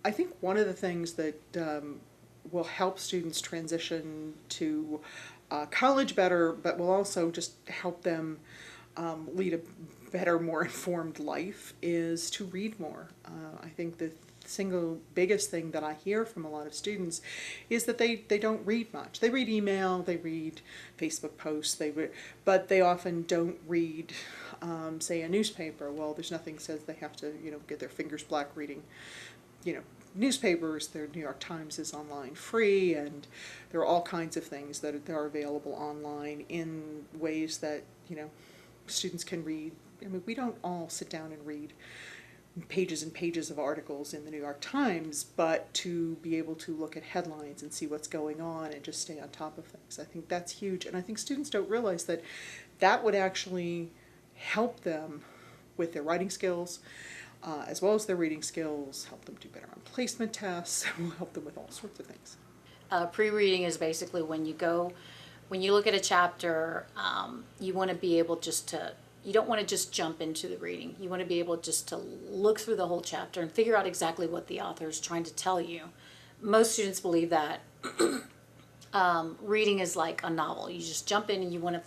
I think one of the things that will help students transition to college better, but will also just help them lead a better, more informed life, is to read more. I think the single biggest thing that I hear from a lot of students is that they don't read much. They read email, they read Facebook posts, but they often don't read, say, a newspaper. Well, there's nothing says they have to, get their fingers black reading, newspapers. Their New York Times is online free, and there are all kinds of things that are available online in ways that, students can read. I mean, we don't all sit down and read pages and pages of articles in the New York Times, but to be able to look at headlines and see what's going on and just stay on top of things. I think that's huge, and I think students don't realize that that would actually help them with their writing skills, as well as their reading skills, help them do better on placement tests, will help them with all sorts of things. Pre-reading is basically when you look at a chapter, you want to be able you don't want to just jump into the reading. You want to be able just to look through the whole chapter and figure out exactly what the author is trying to tell you. Most students believe that reading is like a novel. You just jump in and you want to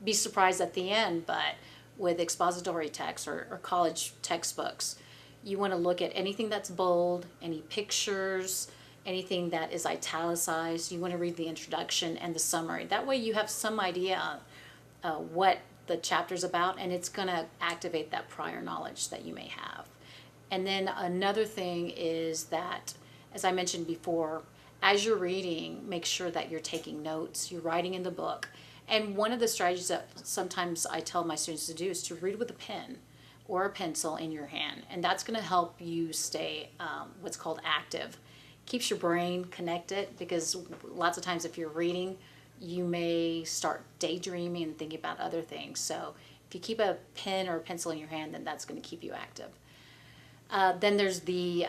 be surprised at the end, but with expository texts or college textbooks, you want to look at anything that's bold, any pictures, anything that is italicized. You want to read the introduction and the summary. That way you have some idea what the chapter's about, and it's going to activate that prior knowledge that you may have. And then another thing is that, as I mentioned before, as you're reading, make sure that you're taking notes, you're writing in the book. And one of the strategies that sometimes I tell my students to do is to read with a pen or a pencil in your hand. And that's going to help you stay what's called active. Keeps your brain connected, because lots of times if you're reading, you may start daydreaming and thinking about other things. So if you keep a pen or a pencil in your hand, then that's going to keep you active. Then there's the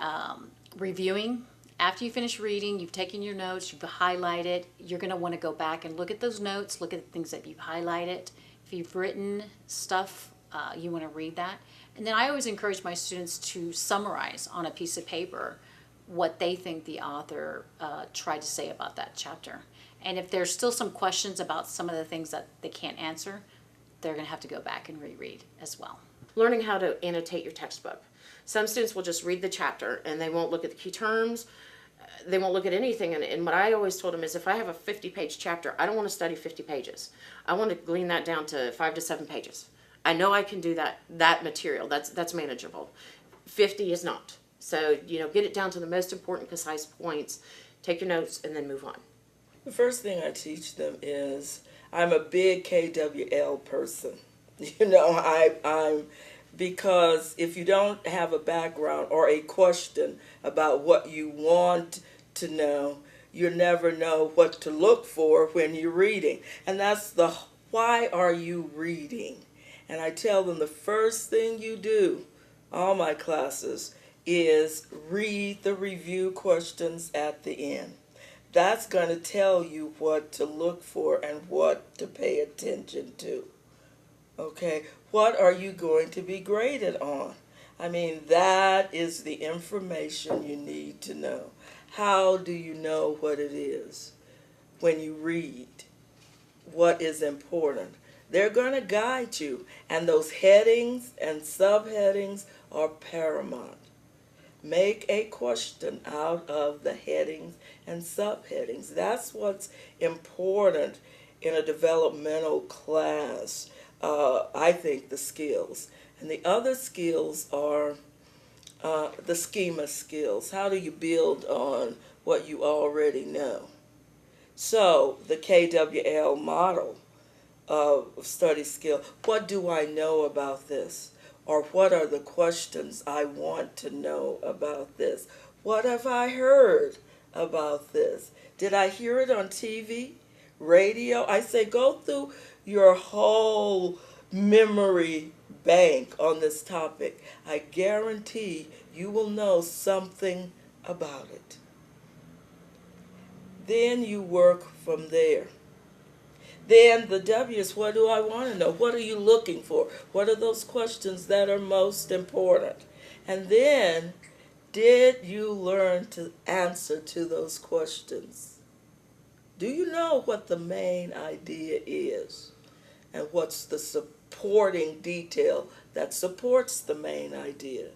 reviewing. After you finish reading, you've taken your notes, you've highlighted, you're going to want to go back and look at those notes, look at the things that you've highlighted. If you've written stuff, you want to read that. And then I always encourage my students to summarize on a piece of paper what they think the author tried to say about that chapter. And if there's still some questions about some of the things that they can't answer, they're going to have to go back and reread as well. Learning how to annotate your textbook. Some students will just read the chapter and they won't look at the key terms. They won't look at anything. And what I always told them is, if I have a 50-page chapter, I don't want to study 50 pages. I want to glean that down to 5 to 7 pages. I know I can do that material. That's manageable. 50 is not. So, get it down to the most important, concise points, take your notes, and then move on. The first thing I teach them is, I'm a big KWL person. I'm because if you don't have a background or a question about what you want to know, you never know what to look for when you're reading. And that's the why are you reading? And I tell them the first thing you do, all my classes, is read the review questions at the end. That's going to tell you what to look for and what to pay attention to. Okay, what are you going to be graded on? I mean, that is the information you need to know. How do you know what it is when you read? What is important? They're going to guide you, and those headings and subheadings are paramount. Make a question out of the headings and subheadings. That's what's important in a developmental class. I think the skills. And the other skills are the schema skills. How do you build on what you already know? So the KWL model of study skill, what do I know about this? Or what are the questions I want to know about this? What have I heard about this? Did I hear it on TV, radio? I say go through your whole memory bank on this topic. I guarantee you will know something about it. Then you work from there. Then the W is, what do I want to know? What are you looking for? What are those questions that are most important? And then Did you learn to answer to those questions? Do you know what the main idea is? And what's the supporting detail that supports the main idea?